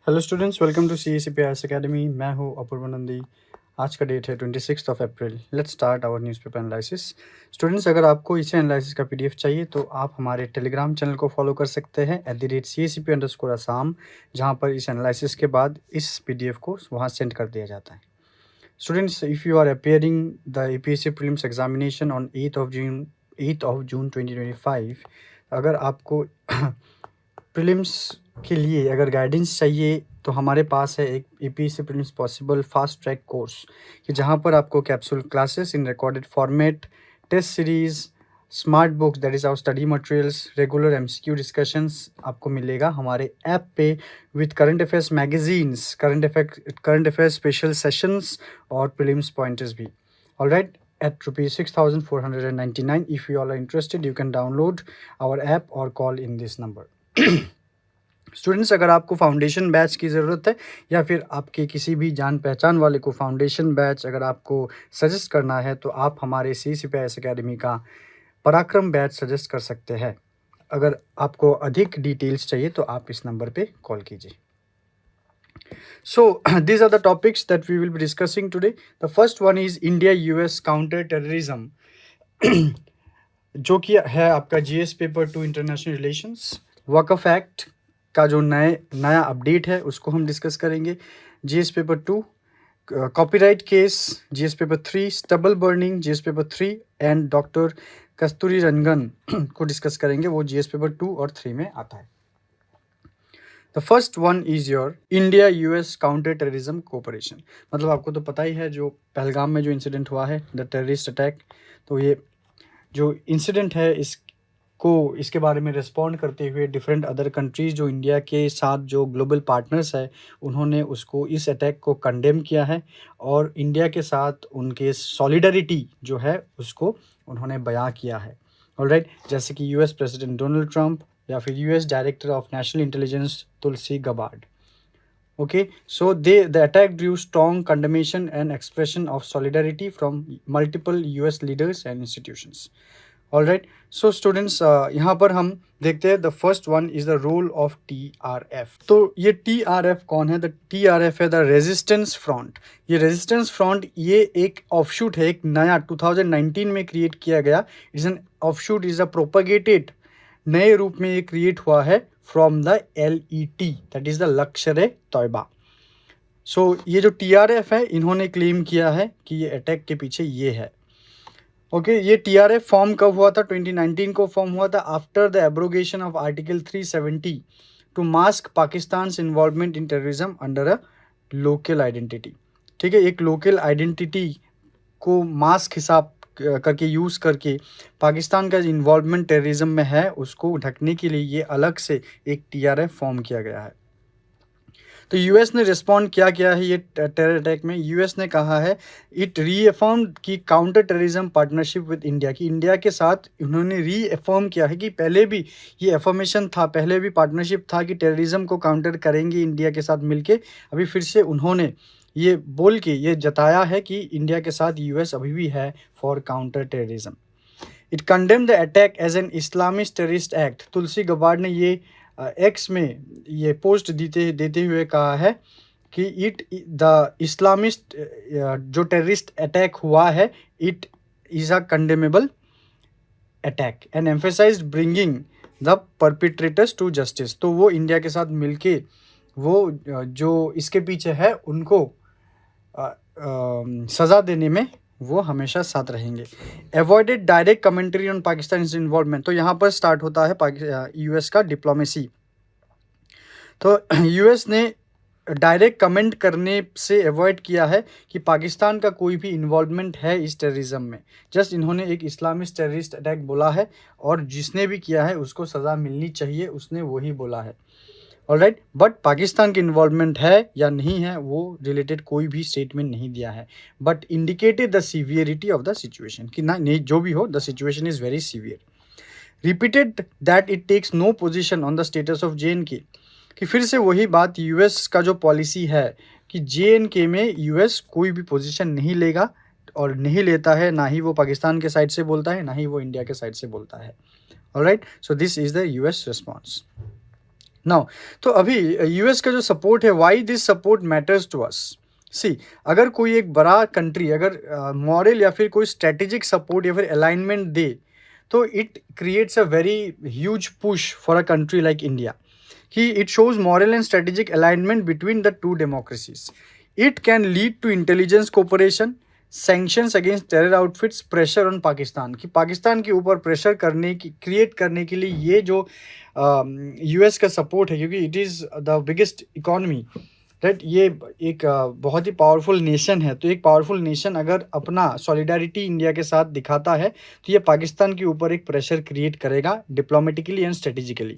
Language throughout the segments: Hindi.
Hello students, welcome to CECPIS academy. मैं हूं अपूर्व नंदी। आज का डेट है 26 अप्रैल। Let's start our newspaper analysis. Students, अगर आपको इसे एनालिसिस का PDF चाहिए तो आप हमारे टेलीग्राम चैनल को फॉलो कर सकते हैं @CECP_Assam, जहां पर इस एनालिसिस के बाद इस PDF को वहां सेंड कर दिया जाता है। Students, if you are appearing the APSC prelims examination on 8 June 2025, अगर आपको प्रीलिम्स के लिए अगर गाइडेंस चाहिए तो हमारे पास है एक APSC prelims possible fast track course, कि जहाँ पर आपको capsule classes in recorded format, test series, smart books that is our study materials, regular MCQ discussions आपको मिलेगा हमारे ऐप पे, with current affairs magazines, current affairs special sessions और प्रीलिम्स पॉइंटर्स भी। Alright, at rupees 6,499. If you all are interested, you can download our app or call in this number. Students, अगर आपको फाउंडेशन बैच की ज़रूरत है या फिर आपके किसी भी जान पहचान वाले को फाउंडेशन बैच अगर आपको सजेस्ट करना है तो आप हमारे CECPIS अकेडमी का पराक्रम बैच सजेस्ट कर सकते हैं। अगर आपको अधिक डिटेल्स चाहिए तो आप इस नंबर पे कॉल कीजिए। So these are the topics that we will be discussing today. The first one is India-US counter terrorism, जो कि है आपका GS paper 2 international relations. Waqf act का जो नया अपडेट है उसको हम डिस्कस करेंगे। GS paper 2 copyright case, GS paper 3 stubble burning, GS paper 3 and doctor Kasturi Rangan को डिस्कस करेंगे। वो GS पेपर 2 और 3 में आता है। The first one is your India counter terrorism cooperation. मतलब आपको तो पता ही है जो पहलगाम में जो इंसिडेंट हुआ है, द टेररिस्ट अटैक। तो ये जो इंसिडेंट है इसके बारे में रिस्पॉन्ड करते हुए डिफरेंट अदर कंट्रीज़ जो इंडिया के साथ जो ग्लोबल पार्टनर्स है उन्होंने उसको इस अटैक को कंडेम किया है और इंडिया के साथ उनके सॉलिडरिटी जो है उसको उन्होंने बयां किया है। ऑलराइट, जैसे कि US प्रेसिडेंट डोनाल्ड ट्रंप या फिर US director of national intelligence Tulsi Gabbard. Okay, so the attack drew strong condemnation and expression of solidarity from multiple US leaders and institutions. All right, so students, यहाँ पर हम देखते हैं the first one is the role of TRF। तो ये TRF कौन है? द TRF है द रेजिस्टेंस फ्रंट। ये रेजिस्टेंस फ्रंट ये एक ऑफशूट है, एक नया 2019 में क्रिएट किया गया। It's an offshoot, is a propagated, नए रूप में ये क्रिएट हुआ है from the LET, that is the लश्कर तैयबा। सो ये जो TRF है इन्होंने क्लेम किया है कि ये अटैक के पीछे ये है। ओके, ये TRF फॉर्म कब हुआ था? 2019 को फॉर्म हुआ था after the abrogation of article 370 to mask Pakistan involvement in terrorism under a local identity. ठीक है, एक लोकल आइडेंटिटी को मास्क हिसाब करके यूज़ करके पाकिस्तान का इन्वॉल्वमेंट टेररिज्म में है उसको ढकने के लिए ये अलग से एक TRF फॉर्म किया गया है। तो US ने रिस्पॉन्ड क्या किया है ये टेरर अटैक में? US ने कहा है इट रीअफर्म की counter terrorism partnership with India, की इंडिया के साथ उन्होंने रीअफर्म किया है कि पहले भी ये एफर्मेशन था, पहले भी पार्टनरशिप था कि टेररिज्म को काउंटर करेंगे इंडिया के साथ मिलके। अभी फिर से उन्होंने ये बोल के ये जताया है कि इंडिया के साथ US अभी भी है for counter terrorism. It condemn the attack as an Islamist terrorist act. Tulsi Gabbard ने ये एक्स में ये पोस्ट देते हुए कहा है कि इट द इस्लामिस्ट जो टेररिस्ट अटैक हुआ है it is a condemnable attack and emphasised bringing the perpetrators to justice. तो वो इंडिया के साथ मिलके वो जो इसके पीछे है उनको सज़ा देने में वो हमेशा साथ रहेंगे। Avoided direct commentary on Pakistan involvement. तो यहाँ पर स्टार्ट होता है US का डिप्लोमेसी। तो US ने डायरेक्ट कमेंट करने से अवॉइड किया है कि पाकिस्तान का कोई भी इन्वॉल्वमेंट है इस टेररिज्म में। जस्ट इन्होंने एक इस्लामिस्ट टेररिस्ट अटैक बोला है और जिसने भी किया है उसको सज़ा मिलनी चाहिए, उसने वही बोला है। ऑलराइट, बट पाकिस्तान की इन्वॉल्वमेंट है या नहीं है वो रिलेटेड कोई भी स्टेटमेंट नहीं दिया है, but indicated the severity of the situation, कि ना नहीं जो भी हो the situation is very severe. Repeated that it takes no position on the status of JNK, कि फिर से वही बात US का जो पॉलिसी है कि JNK में US कोई भी पोजीशन नहीं लेगा और नहीं लेता है, ना ही वो पाकिस्तान के साइड से बोलता है ना ही वो इंडिया के साइड से बोलता है। Alright, so this is the US response. Now तो अभी यूएस का जो सपोर्ट है, why this support matters to us. See, अगर कोई एक बड़ा कंट्री अगर मॉरल या फिर कोई स्ट्रेटेजिक सपोर्ट या फिर अलाइनमेंट दे, तो it creates a very huge push for a country like India, कि it shows moral and strategic alignment between the two democracies. It can lead to intelligence cooperation, sanctions against terror outfits, pressure on Pakistan, कि पाकिस्तान के ऊपर प्रेशर करने की क्रिएट करने के लिए ये जो यूएस का सपोर्ट है, क्योंकि it is the biggest economy, right, ये एक बहुत ही पावरफुल नेशन है। तो एक पावरफुल नेशन अगर अपना सॉलिडारिटी इंडिया के साथ दिखाता है, तो ये पाकिस्तान के ऊपर एक प्रेशर क्रिएट करेगा डिप्लोमेटिकली एंड स्ट्रेटेजिकली।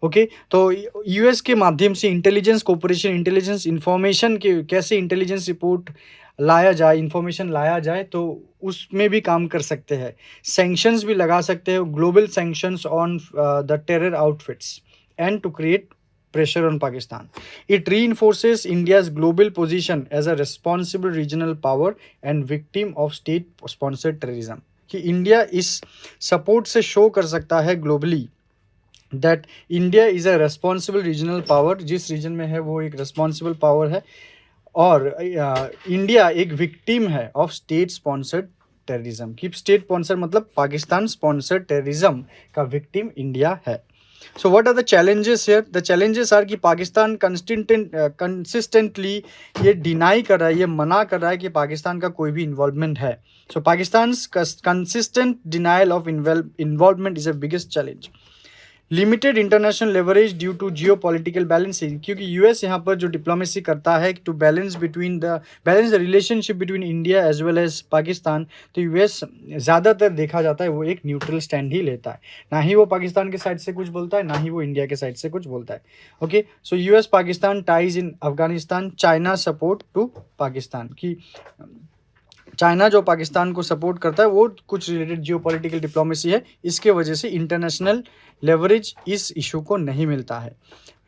ओके, तो यूएस के माध्यम से इंटेलिजेंस कोऑपरेशन, इंटेलिजेंस इंफॉर्मेशन के कैसे इंटेलिजेंस रिपोर्ट लाया जाए, इंफॉर्मेशन लाया जाए, तो उसमें भी काम कर सकते हैं। सैंक्शंस भी लगा सकते हैं, global sanctions on the terror outfits and to create pressure on Pakistan. It reinforces India's global position as a responsible regional power and victim of state-sponsored terrorism. कि इंडिया इस सपोर्ट से शो कर सकता है globally that India is a responsible regional power, जिस रीजन में है वो एक रेस्पॉन्सिबल पावर है, और इंडिया एक विक्टिम है ऑफ स्टेट स्पॉन्सर्ड टेररिज्म, कि स्टेट स्पॉन्सर मतलब पाकिस्तान स्पॉन्सर्ड टेररिज्म का विक्टिम इंडिया है। So what are the challenges here? The challenges are कि पाकिस्तान कंसिस्टेंटली ये डिनाई कर रहा है, ये मना कर रहा है कि पाकिस्तान का कोई भी इन्वॉल्वमेंट है। So Pakistan consistent denial of involvement is a biggest challenge. Limited international leverage due to geopolitical balancing, क्योंकि यूएस यहाँ पर जो डिप्लोमेसी करता है to balance the relationship between India as well as Pakistan, तो यूएस ज़्यादातर देखा जाता है वो एक न्यूट्रल स्टैंड ही लेता है, ना ही वो पाकिस्तान के साइड से कुछ बोलता है, ना ही वो इंडिया के साइड से कुछ बोलता है। Okay, so US Pakistan ties in Afghanistan, China support to Pakistan, की चाइना जो पाकिस्तान को सपोर्ट करता है वो कुछ रिलेटेड जियोपॉलिटिकल डिप्लोमेसी है, इसके वजह से इंटरनेशनल लेवरेज इस इशू को नहीं मिलता है।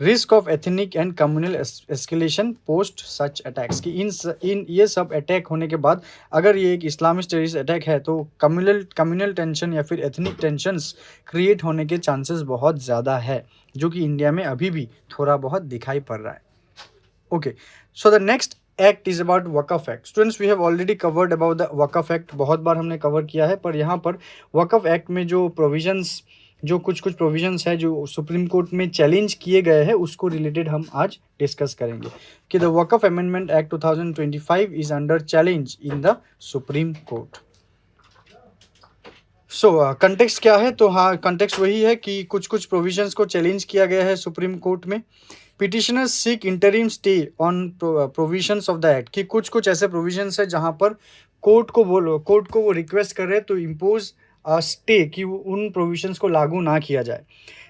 Risk of ethnic and communal escalation post such attacks, कि इन ये सब अटैक होने के बाद अगर ये एक इस्लामिस्ट टेररिस्ट अटैक है, तो कम्युनल टेंशन या फिर एथनिक टेंशंस क्रिएट होने के चांसेस बहुत ज़्यादा है, जो कि इंडिया में अभी भी थोड़ा बहुत दिखाई पड़ रहा है। Okay, so the next act is about Waqf act. Students, we have already covered about the Waqf act, बहुत बार हमने कवर किया है, पर यहाँ पर वक़फ़ एक्ट में जो प्रोविजंस, जो कुछ प्रोविजंस है जो सुप्रीम कोर्ट में चैलेंज किए गए हैं, उसको रिलेटेड हम आज डिस्कस करेंगे कि the Waqf amendment act 2025 is under challenge in the Supreme Court. So context क्या है? तो हाँ, कंटेक्स्ट वही है कि कुछ प्रोविजंस को चैलेंज किया गया है सुप्रीम कोर्ट में। Petitioners seek interim stay on provisions of the act, कि कुछ ऐसे प्रोविजंस है जहाँ पर कोर्ट को वो रिक्वेस्ट कर रहे हैं तो इम्पोज स्टे, कि उन प्रोविजंस को लागू ना किया जाए।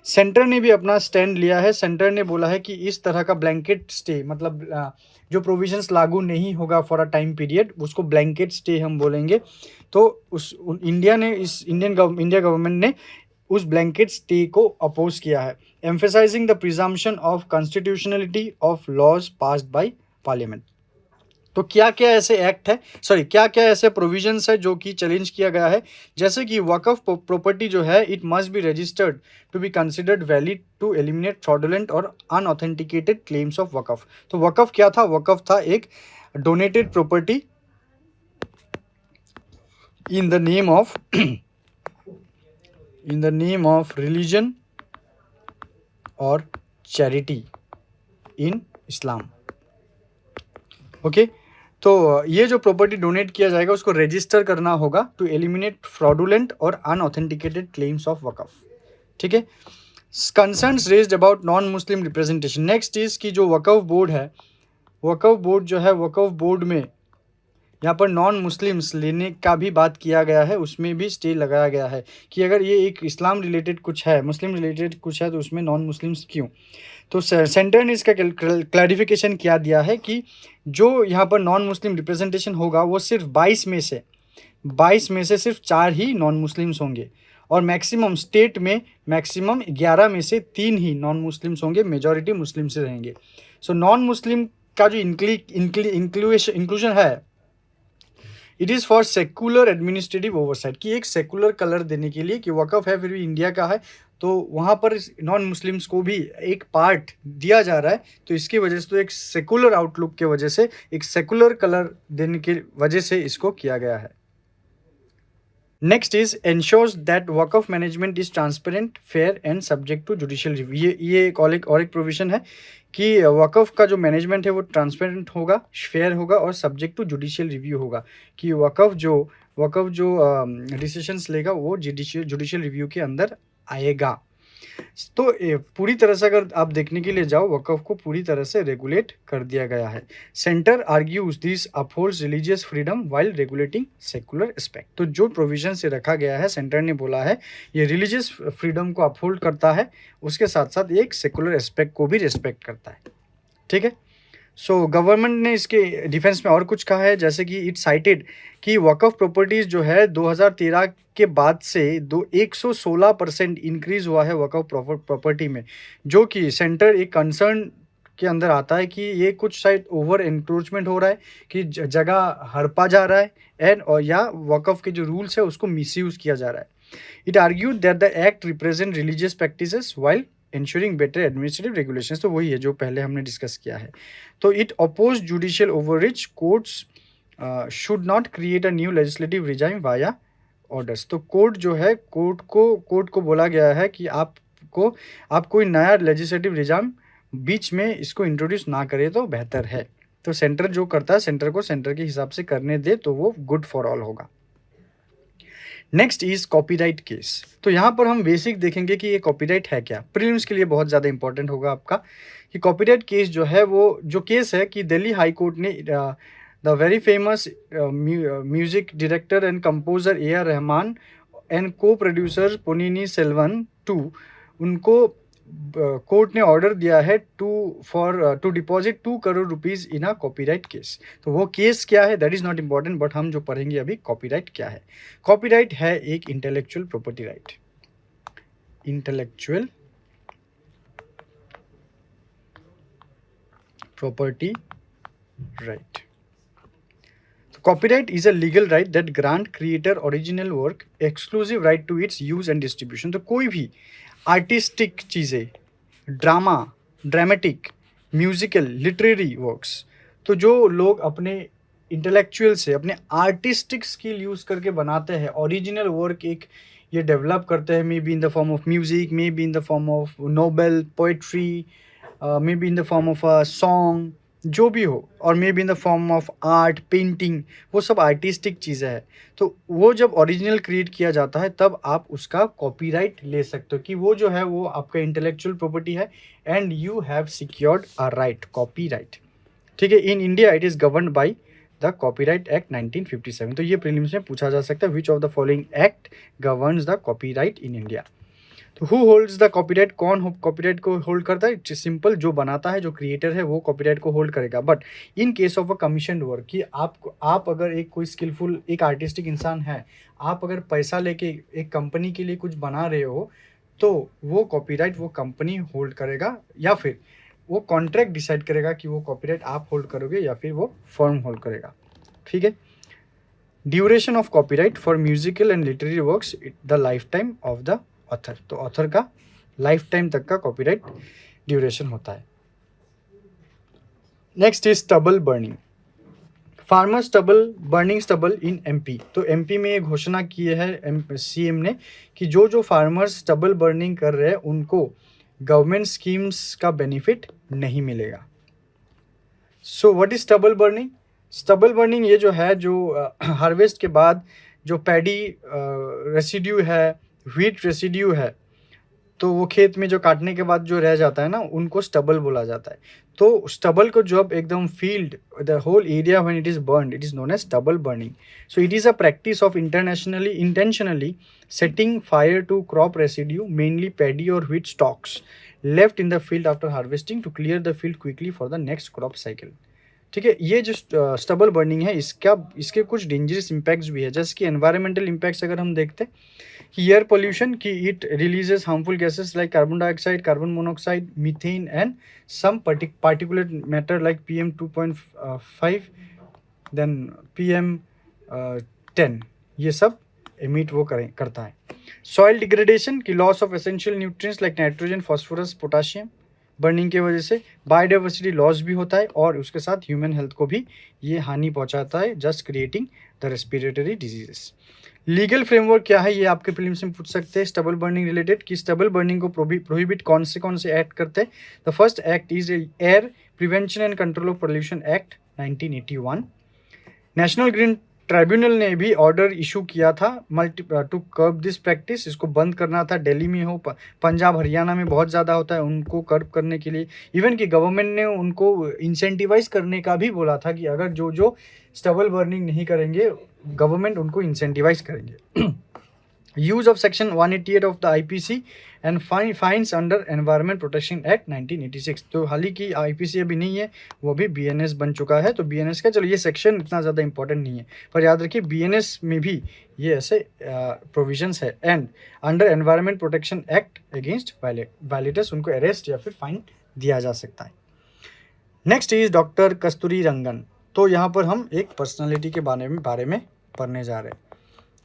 सेंटर ने भी अपना स्टैंड लिया है। सेंटर ने बोला है कि इस तरह का ब्लैंकेट स्टे, मतलब जो प्रोविजंस लागू नहीं होगा फॉर अ टाइम पीरियड, उसको ब्लैंकेट स्टे हम बोलेंगे। तो इंडिया गवर्नमेंट ने उस ब्लैंकेट स्टे को अपोज किया है, emphasizing the presumption of constitutionality of laws passed by parliament. तो क्या क्या ऐसे एक्ट है, क्या क्या ऐसे प्रोविजंस है जो कि चैलेंज किया गया है? जैसे कि वक़फ़ प्रॉपर्टी जो है, it must be registered to be considered valid to eliminate fraudulent और अनऑथेंटिकेटेड क्लेम्स ऑफ वक़फ़। तो वक़फ़ क्या था? वक़फ़ था एक donated property in the name of religion or charity in Islam। Okay, तो ये जो प्रॉपर्टी डोनेट किया जाएगा उसको रजिस्टर करना होगा टू एलिमिनेट फ्रॉडुलेंट और अनऑथेंटिकेटेड क्लेम्स ऑफ वक़फ़। ठीक है, concerns raised about non Muslim representation. Next is कि जो वक़फ़ बोर्ड है, वक़फ़ बोर्ड जो है, वक़फ़ बोर्ड में यहाँ पर नॉन मुस्लिम्स लेने का भी बात किया गया है, उसमें भी स्टे लगाया गया है कि अगर ये एक इस्लाम रिलेटेड कुछ है, मुस्लिम रिलेटेड कुछ है, तो उसमें नॉन मुस्लिम्स क्यों? तो सेंटर ने इसका क्लैरिफिकेशन क्या दिया है कि जो यहाँ पर नॉन मुस्लिम रिप्रेजेंटेशन होगा वो सिर्फ 22 में से सिर्फ 4 ही नॉन मुस्लिम्स होंगे, और मैक्सिमम स्टेट में मैक्सिमम 11 में से 3 ही नॉन मुस्लिम्स होंगे, मेजॉरिटी मुस्लिम से रहेंगे। सो नॉन मुस्लिम का जो इंक्लूजन है, it is for secular administrative oversight, कि एक सेकुलर कलर देने के लिए कि वक़फ़ है फिर भी इंडिया का है, तो वहाँ पर नॉन मुस्लिम्स को भी एक पार्ट दिया जा रहा है, तो इसकी वजह से, तो एक सेकुलर आउटलुक की वजह से, एक सेकुलर कलर देने की वजह से इसको किया गया है। Next is ensures that waqf management is transparent, fair and subject to judicial review. ये एक और एक प्रोविजन है कि वक्फ का जो मैनेजमेंट है वो ट्रांसपेरेंट होगा, फेयर होगा और सब्जेक्ट टू जुडिशियल रिव्यू होगा, कि वक्फ जो डिसीजंस लेगा वो जुडिशियल रिव्यू के अंदर आएगा। तो पूरी तरह से अगर आप देखने के लिए जाओ, वक्फ को पूरी तरह से रेगुलेट कर दिया गया है। Centre argues this upholds religious freedom while regulating secular aspect. तो जो प्रोविजन से रखा गया है, सेंटर ने बोला है ये रिलीजियस फ्रीडम को अपहोल्ड करता है, उसके साथ साथ एक सेकुलर एस्पेक्ट को भी रिस्पेक्ट करता है। ठीक है। सो गवर्नमेंट ने इसके डिफेंस में और कुछ कहा है, जैसे कि इट साइटेड कि वक्फ प्रॉपर्टीज जो है 2013 के बाद से 116% इंक्रीज हुआ है वक्फ प्रॉपर्टी में, जो कि सेंटर एक कंसर्न के अंदर आता है कि ये कुछ शायद ओवर एनक्रोचमेंट हो रहा है, कि जगह हड़पा जा रहा है एंड और या वक्फ के जो रूल्स है उसको मिसयूज किया जा रहा है। It argued that the act represent religious practices while ensuring better administrative regulations. तो वही है जो पहले हमने डिस्कस किया है। तो it oppose judicial overreach, courts should not create a new legislative regime via orders. तो कोर्ट जो है, कोर्ट को बोला गया है कि आप कोई नया लेजिस्लेटिव रिजाइम बीच में इसको इंट्रोड्यूस ना करे तो बेहतर है। तो सेंटर जो करता है, सेंटर को सेंटर के हिसाब से करने दे, तो वो गुड फॉर ऑल होगा। Next is copyright case. तो यहाँ पर हम बेसिक देखेंगे कि ये कॉपीराइट है क्या। प्रीलिम्स के लिए बहुत ज़्यादा इंपॉर्टेंट होगा आपका कि कॉपीराइट केस जो है, वो जो केस है कि दिल्ली हाई कोर्ट ने the very famous music director and composer AR Rahman and co-producer Ponniyin Selvan two, उनको कोर्ट ने ऑर्डर दिया है to deposit 2 crore rupees in a copyright case. तो वो केस क्या है that is not important, but हम जो पढ़ेंगे अभी कॉपीराइट क्या है। कॉपीराइट है एक intellectual property right, intellectual property right. Copyright is a legal right that grant creator original work exclusive right to its use and distribution। तो कोई भी आर्टिस्टिक चीज़ें, drama, dramatic, musical, literary works, तो जो लोग अपने इंटेलेक्चुअल से, अपने आर्टिस्टिक स्किल यूज़ करके बनाते हैं, ओरिजिनल वर्क एक ये डेवलप करते हैं, may be in the form of music, may be in the form of novel, poetry, may be in the form of a song, जो भी हो, और may be in the form of art, painting, वो सब आर्टिस्टिक चीज़ें हैं। तो वो जब ओरिजिनल क्रिएट किया जाता है तब आप उसका कॉपीराइट ले सकते हो, कि वो जो है वो आपका इंटेलेक्चुअल प्रॉपर्टी है and you have secured a right, copyright. ठीक है। In India it is governed by the copyright act 1957। तो ये प्रीलिम्स में पूछा जा सकता है, which of the following act governs the copyright in India. तो हु होल्ड्स द कॉपीराइट, कौन कॉपीराइट को होल्ड करता है? सिंपल, जो बनाता है, जो क्रिएटर है, वो कॉपीराइट को होल्ड करेगा। But in case of a commission work, कि आप अगर एक कोई स्किलफुल एक आर्टिस्टिक इंसान है, आप अगर पैसा लेके एक कंपनी के लिए कुछ बना रहे हो, तो वो कॉपीराइट वो कंपनी होल्ड करेगा, या फिर वो कॉन्ट्रैक्ट डिसाइड करेगा कि वो कॉपीराइट आप होल्ड करोगे या फिर वो फर्म होल्ड करेगा। ठीक है। Duration of copyright for musical and literary works the life time of the author. तो ऑथर का लाइफ टाइम तक का कॉपीराइट ड्यूरेशन होता है। Next is stubble burning. Farmer stubble burning stubble in MP। तो MP में ये घोषणा की है CM ने कि जो फार्मर्स स्टबल बर्निंग कर रहे हैं उनको गवर्नमेंट स्कीम्स का बेनिफिट नहीं मिलेगा। So what is stubble burning? Stubble burning ये जो है, जो हार्वेस्ट के बाद जो पैडी रेसिड्यू है, व्हीट रेसिड्यू है, तो वो खेत में जो काटने के बाद जो रह जाता है ना, उनको स्टबल बोला जाता है। तो स्टबल को जब एकदम field, the whole area when it is burned, it is known as stubble burning. So it is a practice of intentionally setting fire to crop residue, mainly paddy और wheat stalks left in the field after harvesting to clear the field quickly for the next crop cycle. ठीक है। ये जो स्टबल बर्निंग है, इसके कुछ डेंजरस इम्पैक्ट्स भी है, जैसे कि एनवायरमेंटल इम्पैक्ट्स अगर हम देखते हैं कि एयर पोल्यूशन, कि it releases harmful gases like carbon dioxide, carbon monoxide, methane and some particulate matter like PM 2.5, then PM 10, ये सब एमिट वो करता है। सॉइल डिग्रेडेशन की loss of essential nutrients like nitrogen, phosphorus, potassium burning की वजह से बायोडाइवर्सिटी लॉस भी होता है और उसके साथ ह्यूमन हेल्थ को भी ये हानि पहुंचाता है, just creating the respiratory diseases. Legal framework क्या है, ये आपके प्रीलिम्स में पूछ सकते हैं। स्टबल बर्निंग रिलेटेड कि स्टबल बर्निंग को प्रोहिबिट कौन से एक्ट करते हैं। The first act is air prevention and control of pollution act 1981। National green tribunal ने भी ऑर्डर इशू किया था टू कर्ब दिस प्रैक्टिस, इसको बंद करना था। दिल्ली में हो, पंजाब हरियाणा में बहुत ज़्यादा होता है, उनको कर्ब करने के लिए इवन कि गवर्नमेंट ने उनको इंसेंटिवाइज करने का भी बोला था कि अगर जो जो स्टबल बर्निंग नहीं करेंगे गवर्नमेंट उनको इंसेंटिवाइज करेंगे। Use of section 188 of the IPC and fines under environment protection act 1986। तो हाल ही की आईपीसी अभी नहीं है, वो भी बीएनएस बन चुका है। तो बीएनएस का चलो ये सेक्शन इतना ज़्यादा इंपॉर्टेंट नहीं है, पर याद रखिए बीएनएस में भी ये ऐसे प्रोविजंस है। And under environment protection act against violators उनको अरेस्ट या फिर फाइन दिया जा सकता है। नेक्स्ट इज डॉक्टर कस्तूरी रंगन। तो यहाँ पर हम एक पर्सनालिटी के बारे में पढ़ने जा रहे हैं।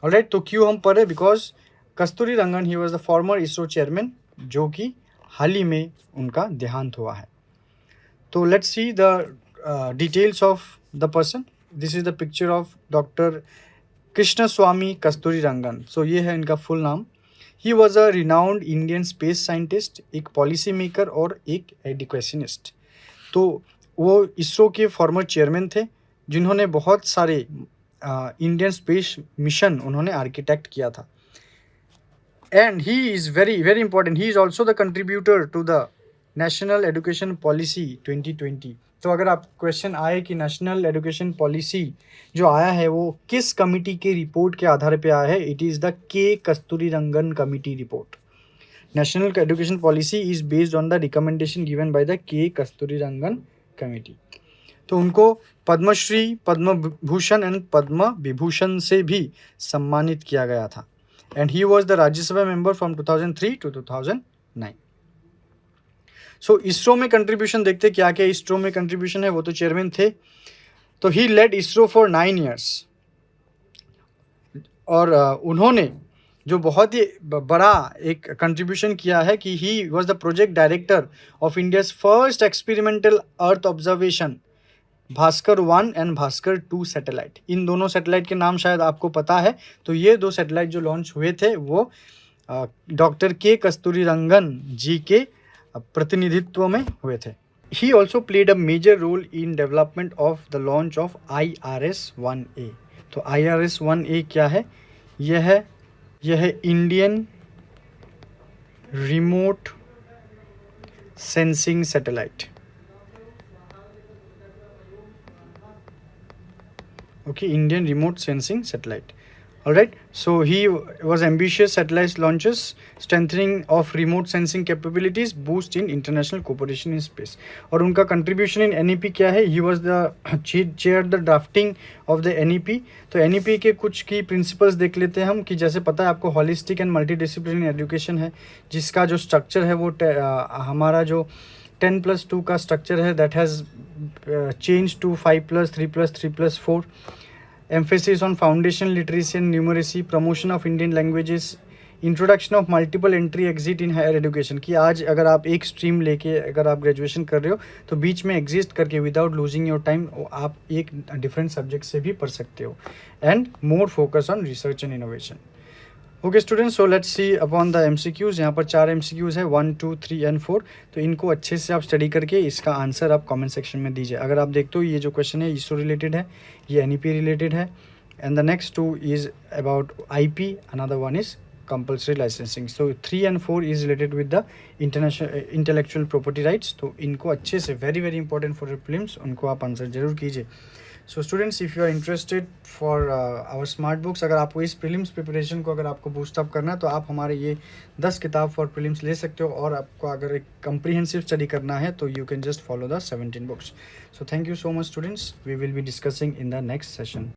ऑलराइट, तो क्यों हम पढ़े? Because Kasturi Rangan he was the former ISRO chairman, जो कि हाल ही में उनका देहांत हुआ है। तो let's see the details of the person. This is the picture of doctor Krishnaswamy Kasturirangan. So ये है इनका फुल नाम। He was a renowned Indian space scientist, एक पॉलिसी मेकर और एक एजुकेशनिस्ट। तो वो इसरो के फॉर्मर चेयरमैन थे, जिन्होंने बहुत सारे इंडियन स्पेस मिशन उन्होंने आर्किटेक्ट किया था। And he is very very important, he is also the contributor to the national education policy 2020। तो अगर आप क्वेश्चन आए कि नेशनल एजुकेशन पॉलिसी जो आया है वो किस कमिटी के रिपोर्ट के आधार पे आया है, it is the K Kasturirangan committee report. National education policy is based on the recommendation given by the K Kasturirangan committee. तो उनको पद्मश्री, पद्म भूषण एंड पद्म विभूषण से भी सम्मानित किया गया था। And he was the Rajya Sabha member from 2003 to 2009। So ISRO में कंट्रीब्यूशन देखते क्या क्या इसरो में कंट्रीब्यूशन है। वो तो चेयरमैन थे, तो ही लेड इसरो फॉर 9 years। और उन्होंने जो बहुत ही बड़ा एक कंट्रीब्यूशन किया है कि he was the project director of India's first experimental earth observation Bhaskar 1 and Bhaskar 2 satellite. इन दोनों सैटेलाइट के नाम शायद आपको पता है। तो ये 2 सैटेलाइट जो लॉन्च हुए थे वो डॉक्टर के कस्तूरी रंगन जी के प्रतिनिधित्व में हुए थे। He also played a major role in development of the launch of IRS-1A। तो IRS-1A क्या है? यह है Indian remote sensing satellite. Okay, Indian remote sensing satellite. All right, so he was ambitious satellite launches, strengthening of remote sensing capabilities, boost in international cooperation in space। और उनका contribution in NEP क्या है? He was the chair the drafting of the NEP। तो NEP के कुछ की प्रिंसिपल्स देख लेते हैं हम कि जैसे पता है आपको होलिस्टिक एंड मल्टीडिसिप्लिनरी एजुकेशन है, जिसका जो स्ट्रक्चर है वो हमारा जो 10+2 का स्ट्रक्चर है that has change to 5+3+3+4। emphasis on foundation literacy and numeracy, promotion of Indian languages, introduction of multiple entry exit in higher education। कि आज अगर आप एक स्ट्रीम लेके अगर आप ग्रेजुएशन कर रहे हो तो बीच में एग्जिस्ट करके विदाउट लूजिंग योर टाइम आप एक डिफरेंट सब्जेक्ट से भी पढ़ सकते हो। And more focus on research and innovation. Okay students, so let's see upon the MCQs। यहाँ पर 4 MCQs है, 1, 2, 3 and 4। तो इनको अच्छे से आप स्टडी करके इसका आंसर आप कमेंट सेक्शन में दीजिए। अगर आप देखते हो ये जो क्वेश्चन है इसरो रिलेटेड है, ये NEP रिलेटेड है, and the next 2 is about IP, another 1 is compulsory licensing. So 3 and 4 is related with the international intellectual property rights. तो इनको अच्छे से very very important for prelims, उनको आप आंसर जरूर कीजिए। So students, if you are interested for our smart books, अगर आपको इस प्रीलिम्स प्रिपरेशन को अगर आपको बूस्टअप करना है तो आप हमारे ये 10 किताब फॉर प्रीलिम्स ले सकते हो। और आपको अगर एक कंप्रीहेंसिव स्टडी करना है तो you can just follow the 17 books. So thank you so much students, we will be discussing in the next session.